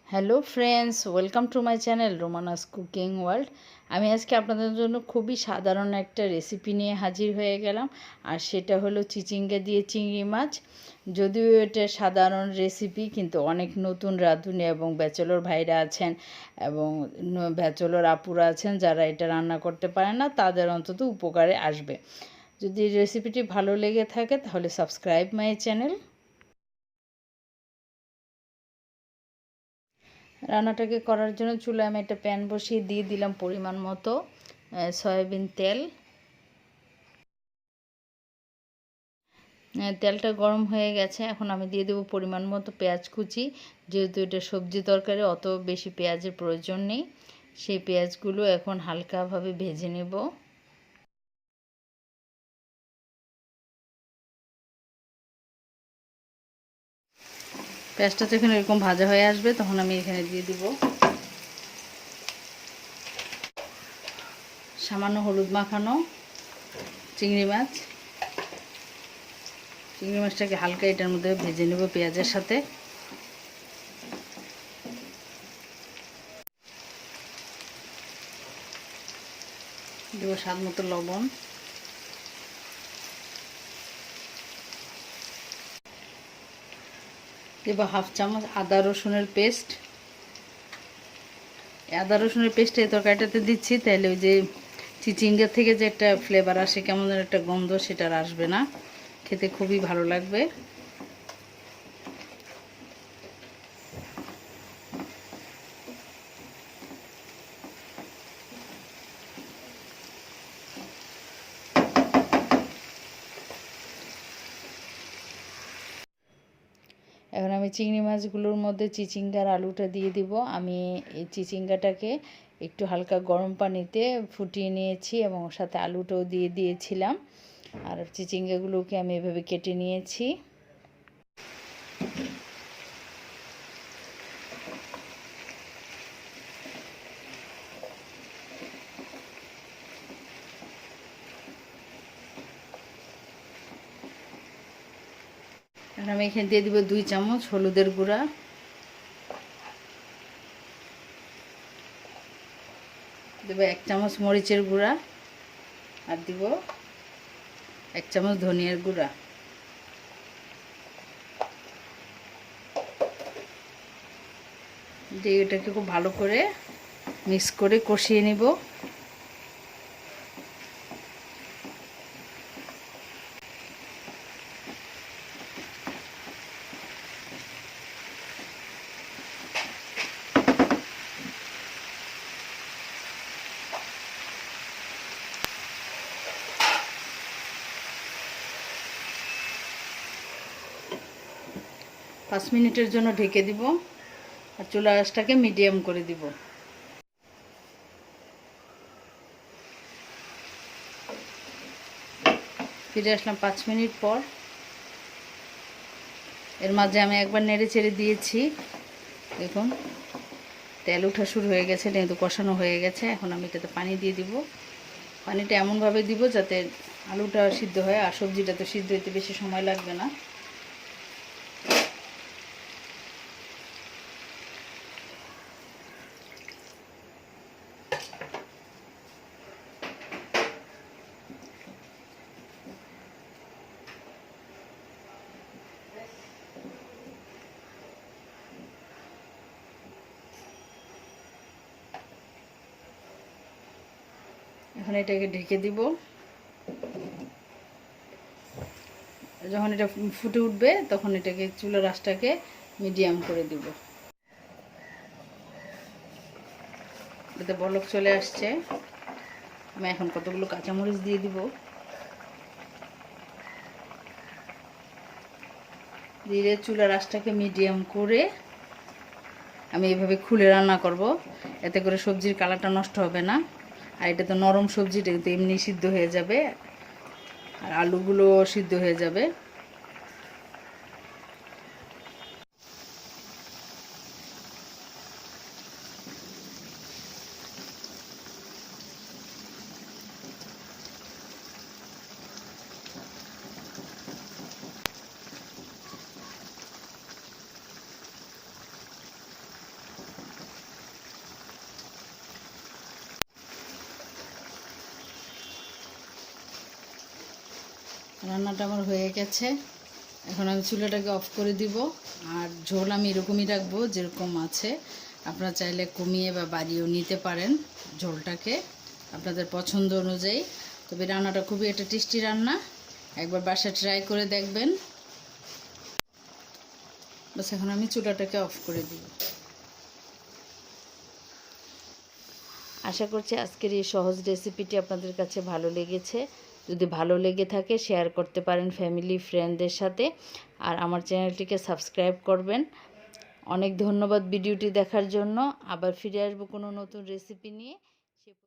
Hello friends, welcome to my channel রোমানাস cooking world. আমি আজকে আপনাদের জন্য খুবই সাধারণ একটা রেসিপি নিয়ে হাজির হয়ে গেলাম, আর সেটা হলো চিচিঙ্গা দিয়ে চিংড়ি মাছ। যদিও এটা সাধারণ রেসিপি, কিন্তু অনেক নতুন রাঁধুনি এবং ব্যাচেলর ভাইরা আছেন এবং ব্যাচেলর আপুরা আছেন যারা এটা রান্না করতে পারে না, তাদের অন্তত উপকারে আসবে। যদি রেসিপিটি ভালো লেগে থাকে তাহলে সাবস্ক্রাইব মাই চ্যানেল। রান্নাটাকে করার জন্য চুলায় আমি একটা প্যান বসিয়ে দিয়ে দিলাম পরিমাণ মতো সয়াবিন তেল। তেলটা গরম হয়ে গেছে, এখন আমি দিয়ে দেবো পরিমাণ মতো পেঁয়াজ কুচি। যেহেতু এটা সবজি তরকারি, অত বেশি পেঁয়াজের প্রয়োজন নেই। সেই পেঁয়াজগুলো এখন হালকাভাবে ভেজে নেব। পেঁয়াজটা যখন এরকম ভাজা হয়ে আসবে তখন আমি এখানে দিয়ে দিব সামান্য হলুদ মাখানো চিংড়ি মাছ। চিংড়ি মাছটাকে হালকা এটার মধ্যে ভেজে নেব পেঁয়াজের সাথে। দেব স্বাদ মতো লবণ। দেব হাফ চামচ আদা রসুনের পেস্ট। আদা রসুনের পেস্ট এই তরকারিটাতে দিচ্ছি, তাহলে ওই যে চিচিঙ্গা থেকে যে একটা ফ্লেভার আসে, কেমন একটা গন্ধ, সেটা আর আসবে না, খেতে খুবই ভালো লাগবে। এখন আমি চিংড়ি মাছগুলোর মধ্যে চিচিঙ্গার আলুটা দিয়ে দিব। আমি এই চিচিঙ্গাটাকে একটু হালকা গরম পানিতে ফুটিয়ে নিয়েছি এবং ওর সাথে আলুটাও দিয়ে দিয়েছিলাম, আর চিচিঙ্গাগুলোকে আমি এভাবে কেটে নিয়েছি। এখন আমি এখানে দিয়ে দিব 2 চামচ হলুদের গুঁড়া, দেবো 1 চামচ মরিচের গুঁড়া, আর দিব 1 চামচ ধনিয়ার গুঁড়া। দিয়ে এটাকে খুব ভালো করে মিক্স করে কষিয়ে নিব। 5 মিনিটের জন্য ঢেকে দিব, আর চুলার আঁচটাকে মিডিয়াম করে দিব। ফিরে আসলাম 5 মিনিট পর। এর মাঝে আমি একবার নেড়ে চেড়ে দিয়েছি। দেখুন তেল ওঠা শুরু হয়ে গেছে, কিন্তু কষানো হয়ে গেছে। এখন আমি এটাতে পানি দিয়ে দিব। পানিটা এমনভাবে দিব যাতে আলুটা সিদ্ধ হয়, আর সবজিটা তো সিদ্ধ হতে বেশি সময় লাগবে না। এখন এটাকে ঢেকে দিব। যখন এটা ফুটে উঠবে তখন এটাকে চুলার আঁচটাকে মিডিয়াম করে দিব। এতে বলক চলে আসছে। আমি এখন কতগুলো কাঁচামরিচ দিয়ে দিব। দিয়ে চুলার আঁচটাকে মিডিয়াম করে আমি এভাবে খুলে রান্না করব, এতে করে সবজির কালারটা নষ্ট হবে না। আর এটা তো নরম সবজি, এটা কিন্তু এমনি সিদ্ধ হয়ে যাবে, আর আলুগুলো সিদ্ধ হয়ে যাবে। রান্নাটা আমার হয়ে গেছে। এখন আমি চুলাটাকে অফ করে দিব। আর ঝোল আমি এরকমই রাখবো যেরকম আছে। আপনারা চাইলে কমিয়ে বা বাড়িয়েও নিতে পারেন ঝোলটাকে আপনাদের পছন্দ অনুযায়ী। তবে রান্নাটা খুবই একটা টেস্টি রান্না, একবার বাসায় ট্রাই করে দেখবেন। বাস এখন আমি চুলাটাকে অফ করে দিব। আশা করছি আজকের এই সহজ রেসিপিটি আপনাদের কাছে ভালো লেগেছে। যদি ভালো লেগে থাকে শেয়ার করতে পারেন ফ্যামিলি ফ্রেন্ডদের সাথে। আর আমার চ্যানেলটিকে সাবস্ক্রাইব করবেন। অনেক ধন্যবাদ ভিডিওটি দেখার জন্য। আবার ফিরে আসবো কোনো নতুন রেসিপি নিয়ে।